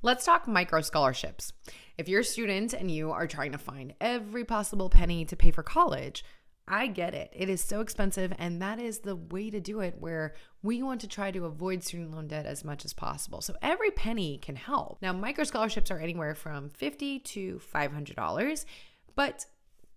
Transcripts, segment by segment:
Let's talk micro scholarships. If you're a student and you are trying to find every possible penny to pay for college, I get it. It is so expensive, and that is the way to do it, where we want to try to avoid student loan debt as much as possible. So every penny can help. Now, micro scholarships are anywhere from $50 to $500, but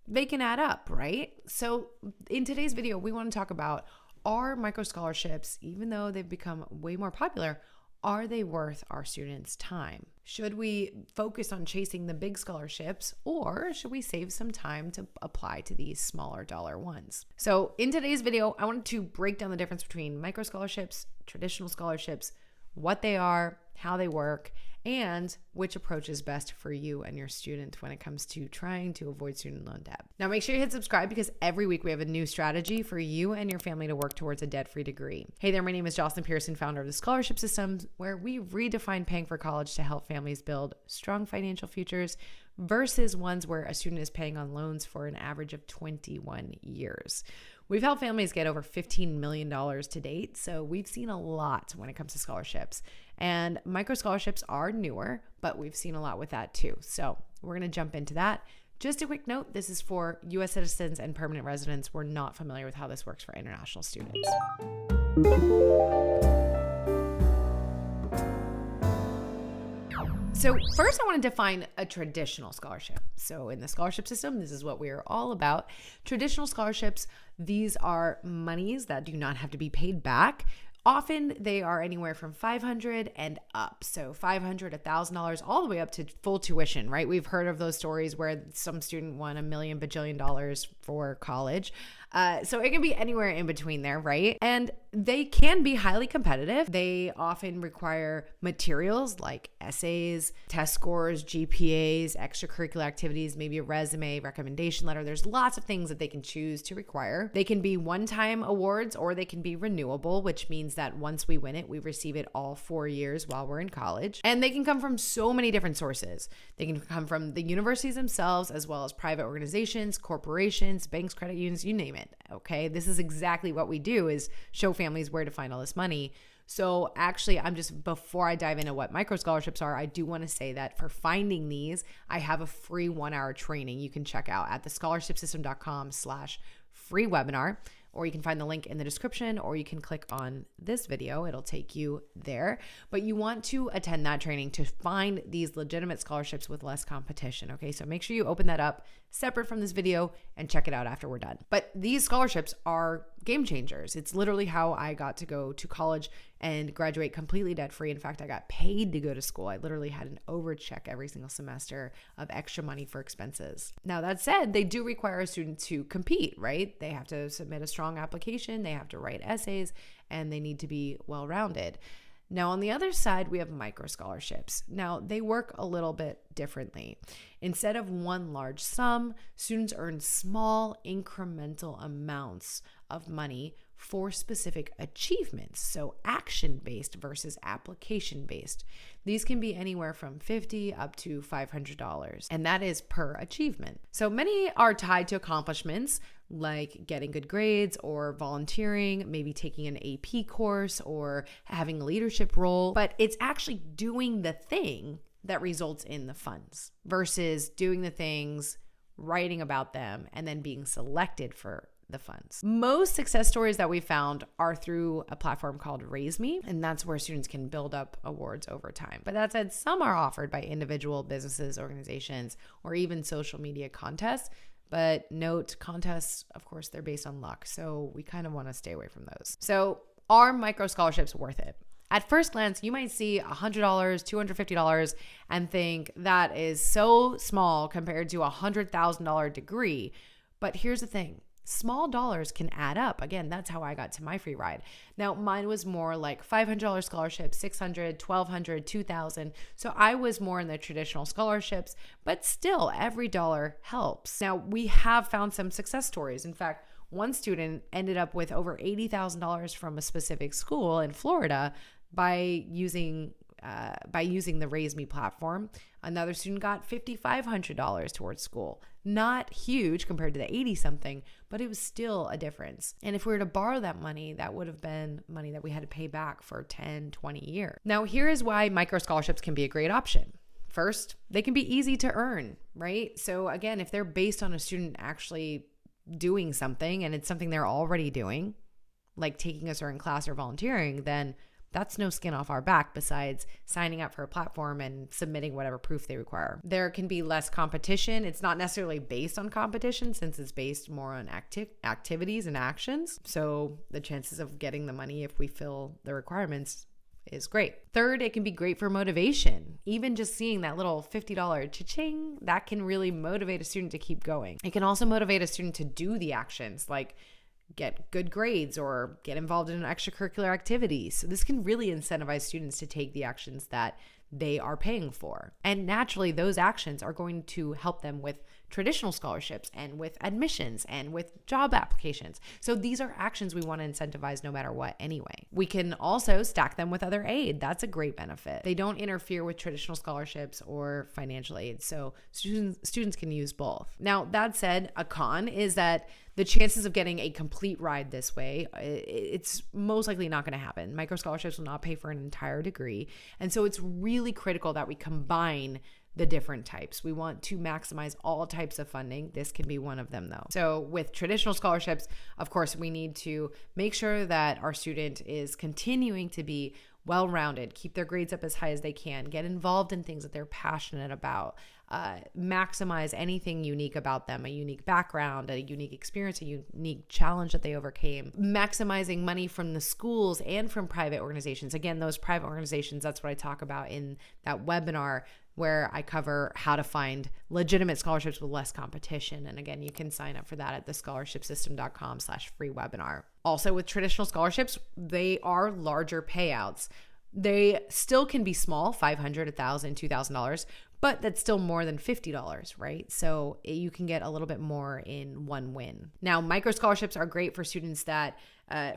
they can add up, right? So in today's video, we want to talk about, are micro scholarships, even though they've become way more popular, are they worth our students' time? Should we focus on chasing the big scholarships, or should we save some time to apply to these smaller dollar ones? So in today's video, I wanted to break down the difference between micro scholarships, traditional scholarships, what they are, how they work, and which approach is best for you and your student when it comes to trying to avoid student loan debt. Now, make sure you hit subscribe, because every week we have a new strategy for you and your family to work towards a debt-free degree. Hey there, my name is Jocelyn Pearson, founder of the Scholarship System, where we redefine paying for college to help families build strong financial futures versus ones where a student is paying on loans for an average of 21 years. We've helped families get over $15 million to date, so we've seen a lot when it comes to scholarships. And micro scholarships are newer, but we've seen a lot with that too. So we're going to jump into that. Just a quick note, this is for U.S. citizens and permanent residents. We're not familiar with how this works for international students. So first, I want to define a traditional scholarship. So in the scholarship system, this is what we are all about. Traditional scholarships, these are monies that do not have to be paid back. Often they are anywhere from $500 and up. So $500, $1,000, all the way up to full tuition, right? We've heard of those stories where some student won $1 million bajillion dollars for college. So it can be anywhere in between there, right? And they can be highly competitive. They often require materials like essays, test scores, GPAs, extracurricular activities, maybe a resume, recommendation letter. There's lots of things that they can choose to require. They can be one-time awards, or they can be renewable, which means that once we win it, we receive it all 4 years while we're in college. And they can come from so many different sources. They can come from the universities themselves, as well as private organizations, corporations, banks, credit unions, you name it. Okay, this is exactly what we do, is show families where to find all this money. So actually, before I dive into what micro scholarships are, I do want to say that for finding these, I have a free 1-hour training you can check out at thescholarshipsystem.com/free webinar, or you can find the link in the description, or you can click on this video. It'll take you there. But you want to attend that training to find these legitimate scholarships with less competition. Okay, so make sure you open that up separate from this video and check it out after we're done. But these scholarships are game changers. It's literally how I got to go to college and graduate completely debt-free. In fact, I got paid to go to school. I literally had an overcheck every single semester of extra money for expenses. Now, that said, they do require a student to compete, right? They have to submit a strong application, they have to write essays, and they need to be well-rounded. Now, on the other side, we have micro scholarships. Now, they work a little bit differently. Instead of one large sum, students earn small incremental amounts of money for specific achievements. So action-based versus application-based. These can be anywhere from $50 up to $500, and that is per achievement. So many are tied to accomplishments like getting good grades or volunteering, maybe taking an AP course or having a leadership role, but it's actually doing the thing that results in the funds versus doing the things, writing about them, and then being selected for the funds. Most success stories that we found are through a platform called RaiseMe, and that's where students can build up awards over time. But that said, some are offered by individual businesses, organizations, or even social media contests. But note, contests, of course, they're based on luck, so we kind of want to stay away from those. So are micro scholarships worth it? At first glance, you might see $100, $250 and think that is so small compared to a $100,000 degree. But here's the thing. Small dollars can add up. Again, that's how I got to my free ride. Now, mine was more like $500 scholarship, $600, $1,200, $2,000. So I was more in the traditional scholarships, but still every dollar helps. Now, we have found some success stories. In fact, one student ended up with over $80,000 from a specific school in Florida by using by using the Raise Me platform, another student got $5,500 towards school. Not huge compared to the 80 something, but it was still a difference. And if we were to borrow that money, that would have been money that we had to pay back for 10, 20 years. Now, here is why micro scholarships can be a great option. First, they can be easy to earn, right? So again, if they're based on a student actually doing something and it's something they're already doing, like taking a certain class or volunteering, then that's no skin off our back besides signing up for a platform and submitting whatever proof they require. There can be less competition. It's not necessarily based on competition since it's based more on activities and actions. So the chances of getting the money if we fill the requirements is great. Third, it can be great for motivation. Even just seeing that little $50 cha-ching, that can really motivate a student to keep going. It can also motivate a student to do the actions like get good grades or get involved in extracurricular activities. So this can really incentivize students to take the actions that they are paying for. And naturally, those actions are going to help them with traditional scholarships and with admissions and with job applications. So these are actions we want to incentivize no matter what anyway. We can also stack them with other aid. That's a great benefit. They don't interfere with traditional scholarships or financial aid. So students can use both. Now, that said, a con is that the chances of getting a complete ride this way, it's most likely not going to happen. Micro scholarships will not pay for an entire degree. And so it's really critical that we combine the different types. We want to maximize all types of funding. This can be one of them though. So with traditional scholarships, of course, we need to make sure that our student is continuing to be well-rounded, keep their grades up as high as they can, get involved in things that they're passionate about, maximize anything unique about them, a unique background, a unique experience, a unique challenge that they overcame, maximizing money from the schools and from private organizations. Again, those private organizations, that's what I talk about in that webinar where I cover how to find legitimate scholarships with less competition. And again, you can sign up for that at thescholarshipsystem.com/free webinar. Also with traditional scholarships, they are larger payouts. They still can be small, $500, $1,000, $2,000, but that's still more than $50, right? So you can get a little bit more in one win. Now, micro scholarships are great for students that,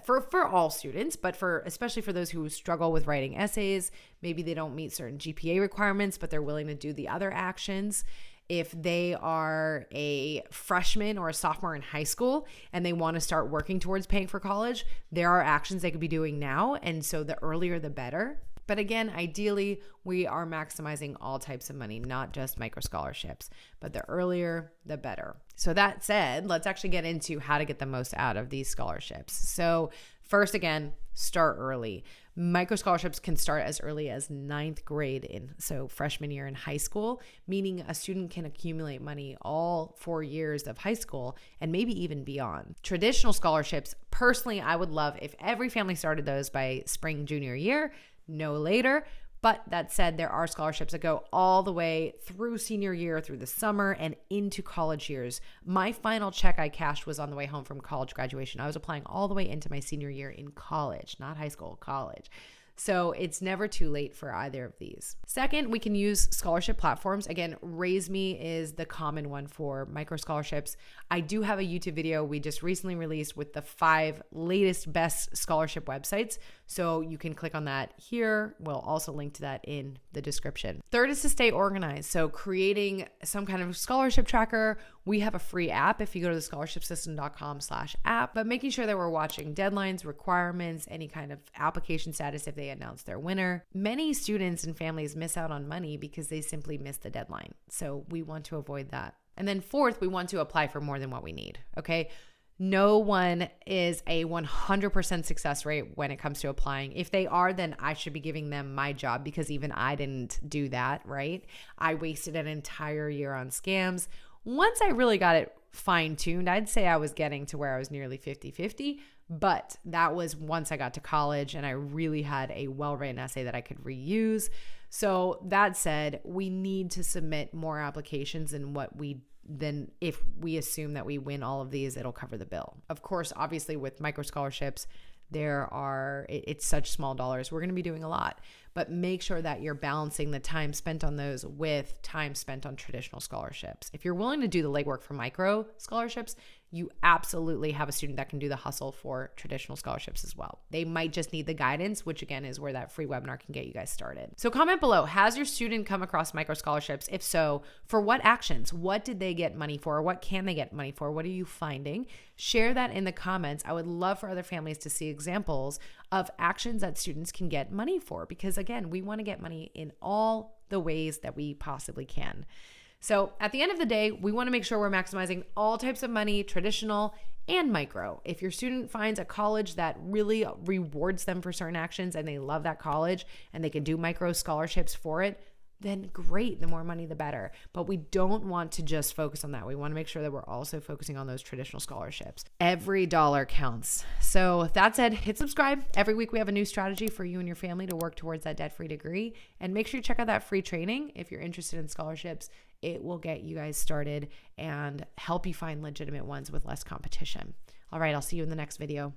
for all students, but especially for those who struggle with writing essays. Maybe they don't meet certain GPA requirements, but they're willing to do the other actions. If they are a freshman or a sophomore in high school and they want to start working towards paying for college, there are actions they could be doing now. And so the earlier, the better. But again, ideally, we are maximizing all types of money, not just micro scholarships, but the earlier, the better. So that said, let's actually get into how to get the most out of these scholarships. So first, again, start early. Micro scholarships can start as early as 9th grade, so freshman year in high school, meaning a student can accumulate money all 4 years of high school and maybe even beyond. Traditional scholarships, personally, I would love if every family started those by spring junior year, no later. But that said, there are scholarships that go all the way through senior year, through the summer, and into college years. My final check I cashed was on the way home from college graduation. I was applying all the way into my senior year in college, not high school, college. So it's never too late for either of these. Second, we can use scholarship platforms. Again, Raise Me is the common one for micro scholarships. I do have a YouTube video we just recently released with the 5 latest best scholarship websites. So you can click on that here. We'll also link to that in the description. Third is to stay organized. So creating some kind of scholarship tracker. We have a free app if you go to thescholarshipsystem.com/app, but making sure that we're watching deadlines, requirements, any kind of application status if they announce their winner. Many students and families miss out on money because they simply miss the deadline. So we want to avoid that. And then fourth, we want to apply for more than what we need. Okay. No one is a 100% success rate when it comes to applying. If they are, then I should be giving them my job because even I didn't do that, right? I wasted an entire year on scams. Once I really got it fine-tuned, I'd say I was getting to where I was nearly 50-50, but that was once I got to college and I really had a well-written essay that I could reuse. So that said, we need to submit more applications than if we assume that we win all of these, it'll cover the bill. Of course, obviously with micro scholarships, it's such small dollars. We're going to be doing a lot. but make sure that you're balancing the time spent on those with time spent on traditional scholarships. If you're willing to do the legwork for micro scholarships, you absolutely have a student that can do the hustle for traditional scholarships as well. They might just need the guidance, which again is where that free webinar can get you guys started. So comment below, has your student come across micro scholarships? If so, for what actions? What did they get money for? What can they get money for? What are you finding? Share that in the comments. I would love for other families to see examples of actions that students can get money for, because again, we want to get money in all the ways that we possibly can. So at the end of the day, we want to make sure we're maximizing all types of money, traditional and micro. If your student finds a college that really rewards them for certain actions and they love that college and they can do micro scholarships for it, then great, the more money, the better. But we don't want to just focus on that. We want to make sure that we're also focusing on those traditional scholarships. Every dollar counts. So that said, hit subscribe. Every week we have a new strategy for you and your family to work towards that debt-free degree. And make sure you check out that free training if you're interested in scholarships. It will get you guys started and help you find legitimate ones with less competition. All right, I'll see you in the next video.